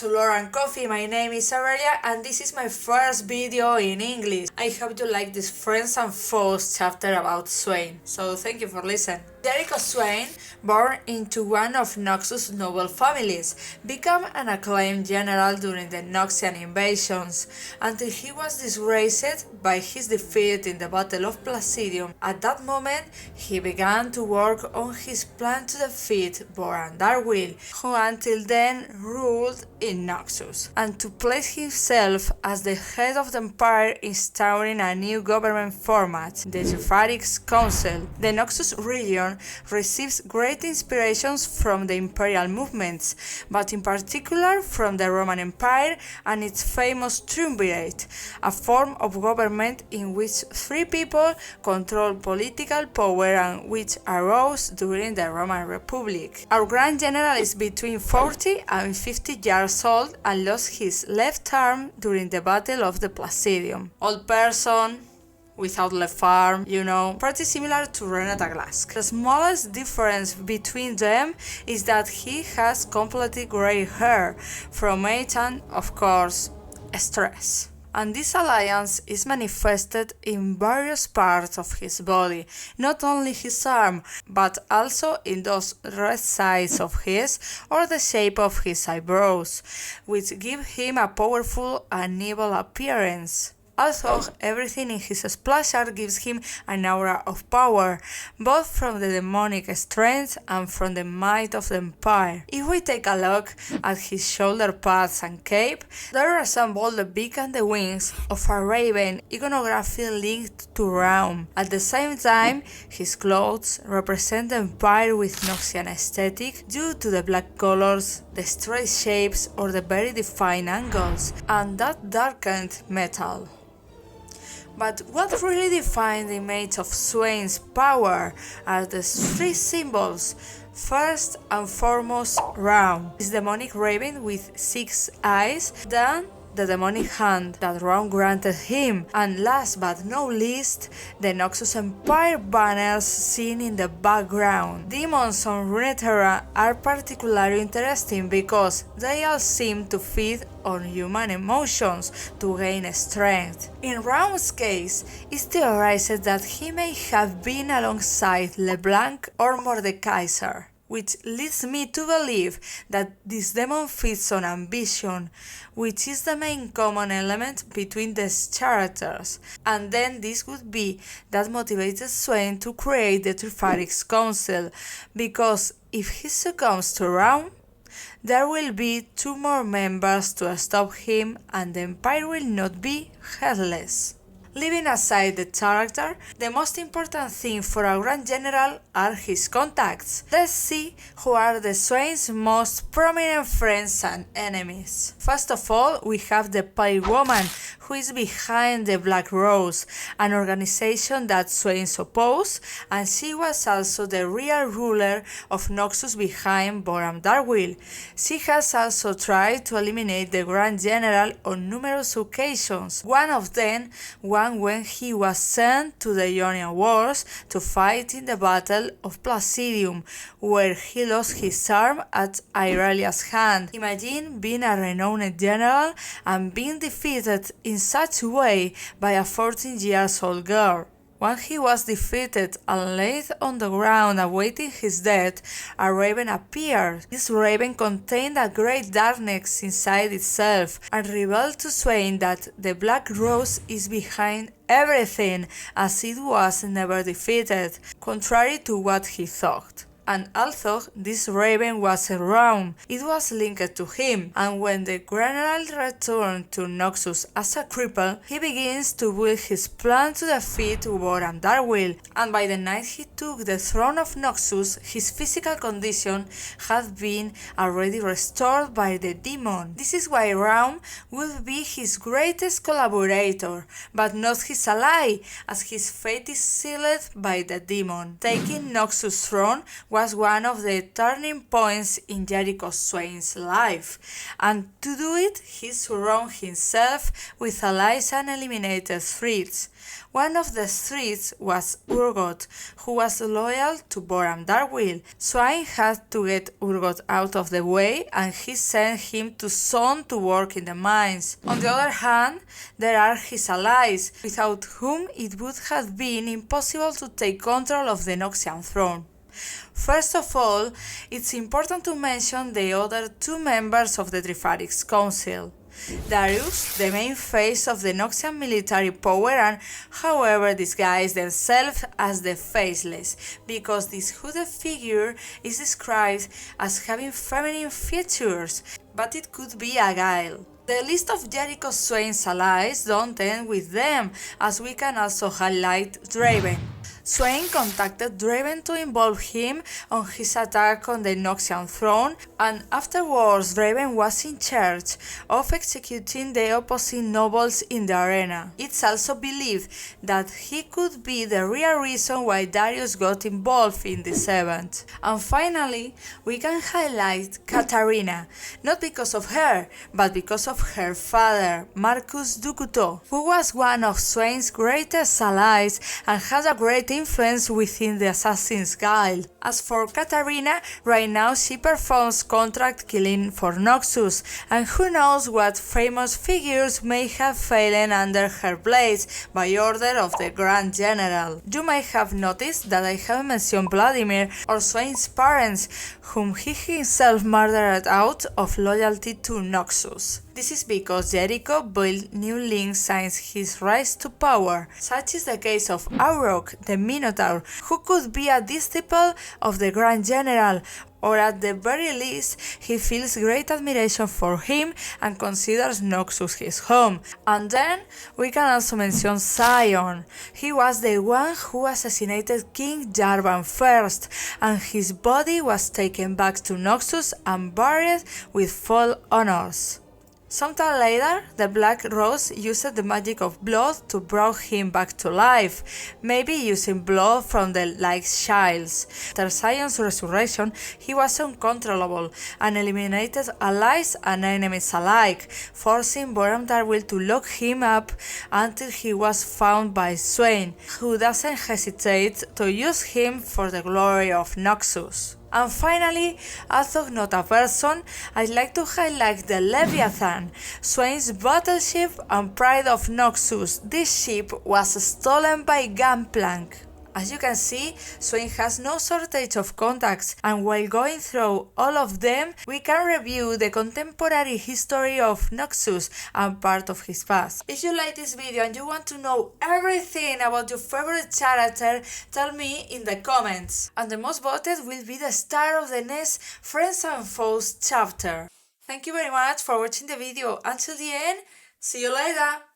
to Lauren Coffee. My name is Aurelia and this is my first video in English. I hope you like this Friends and Foes chapter about Swain, so thank you for listening. Jericho Swain, born into one of Noxus' noble families, became an acclaimed general during the Noxian invasions, until he was disgraced by his defeat in the Battle of Placidium. At that moment, he began to work on his plan to defeat Boran Darwill, who until then ruled in Noxus, and to place himself as the head of the empire, instauring a new government format, the Trifarix Council. The Noxus region receives great inspirations from the imperial movements, but in particular from the Roman Empire and its famous triumvirate, a form of government in which three people control political power and which arose during the Roman Republic. Our Grand General is between 40 and 50 years old and lost his left arm during the Battle of the Placidium. Old person, without left arm, pretty similar to Renata Glask. The smallest difference between them is that he has completely grey hair from age and, of course, stress. And this alliance is manifested in various parts of his body, not only his arm, but also in those red sides of his or the shape of his eyebrows, which give him a powerful and evil appearance. Also, everything in his splasher gives him an aura of power, both from the demonic strength and from the might of the empire. If we take a look at his shoulder pads and cape, they resemble the beak and the wings of a raven, iconography linked to Rome. At the same time, his clothes represent the empire with Noxian aesthetic due to the black colors, the straight shapes or the very defined angles, and that darkened metal. But what really defines the image of Swain's power are the three symbols. First and foremost, Raum, his demonic raven with 6 eyes, then the demonic hand that Raum granted him, and last but not least, the Noxus Empire banners seen in the background. Demons on Runeterra are particularly interesting because they all seem to feed on human emotions to gain strength. In Raum's case, it's theorized that he may have been alongside LeBlanc or Mordekaiser, which leads me to believe that this demon feeds on ambition, which is the main common element between these characters, and then this would be that motivated Swain to create the Trifarix Council, because if he succumbs to Raum, there will be 2 more members to stop him and the empire will not be headless. Leaving aside the character, the most important thing for a Grand General are his contacts. Let's see who are the Swain's most prominent friends and enemies. First of all, we have the Pale Woman, who is behind the Black Rose, an organization that Swain's oppose, and she was also the real ruler of Noxus behind Boran Darwill. She has also tried to eliminate the Grand General on numerous occasions, one of them when he was sent to the Ionian Wars to fight in the Battle of Placidium, where he lost his arm at Aurelia's hand. Imagine being a renowned general and being defeated in such a way by a 14-year-old girl. When he was defeated and laid on the ground awaiting his death, a raven appeared. This raven contained a great darkness inside itself and revealed to Swain that the Black Rose is behind everything, as it was never defeated, contrary to what he thought. And although this raven was a Raum, it was linked to him, and when the general returned to Noxus as a cripple, he begins to build his plan to defeat Boran Darwill, and by the night he took the throne of Noxus, his physical condition had been already restored by the demon. This is why Raum will be his greatest collaborator, but not his ally, as his fate is sealed by the demon. Taking Noxus' throne was one of the turning points in Jericho Swain's life, and to do it he surrounded himself with allies and eliminated threats. One of the threats was Urgot, who was loyal to Boram Darwill. Swain had to get Urgot out of the way, and he sent him to Son to work in the mines. On the other hand, there are his allies, without whom it would have been impossible to take control of the Noxian throne. First of all, it's important to mention the other two members of the Trifarix Council. Darius, the main face of the Noxian military power, and however disguise themselves as the Faceless, because this hooded figure is described as having feminine features, but it could be a guile. The list of Jericho Swain's allies don't end with them, as we can also highlight Draven. Swain contacted Draven to involve him on his attack on the Noxian throne, and afterwards Draven was in charge of executing the opposing nobles in the arena. It's also believed that he could be the real reason why Darius got involved in this event. And finally, we can highlight Katarina, not because of her, but because of her father, Marcus Ducuto, who was one of Swain's greatest allies and had a great influence within the Assassin's Guild. As for Katarina, right now she performs contract killing for Noxus, and who knows what famous figures may have fallen under her blades by order of the Grand General. You may have noticed that I haven't mentioned Vladimir or Swain's parents, whom he himself murdered out of loyalty to Noxus. This is because Jericho built new links since his rise to power. Such is the case of Auroch, the Minotaur, who could be a disciple of the Grand General, or at the very least, he feels great admiration for him and considers Noxus his home. And then, we can also mention Sion. He was the one who assassinated King Jarvan first, and his body was taken back to Noxus and buried with full honors. Sometime later, the Black Rose used the magic of blood to bring him back to life, maybe using blood from the Light Childs. After Sion's resurrection, he was uncontrollable and eliminated allies and enemies alike, forcing Boram Darwill to lock him up until he was found by Swain, who doesn't hesitate to use him for the glory of Noxus. And finally, although not a person, I'd like to highlight the Leviathan, Swain's battleship and pride of Noxus. This ship was stolen by Gangplank. As you can see, Swain has no shortage of contacts, and while going through all of them, we can review the contemporary history of Noxus and part of his past. If you like this video and you want to know everything about your favorite character, tell me in the comments. And the most voted will be the star of the next Friends and Foes chapter. Thank you very much for watching the video until the end. See you later!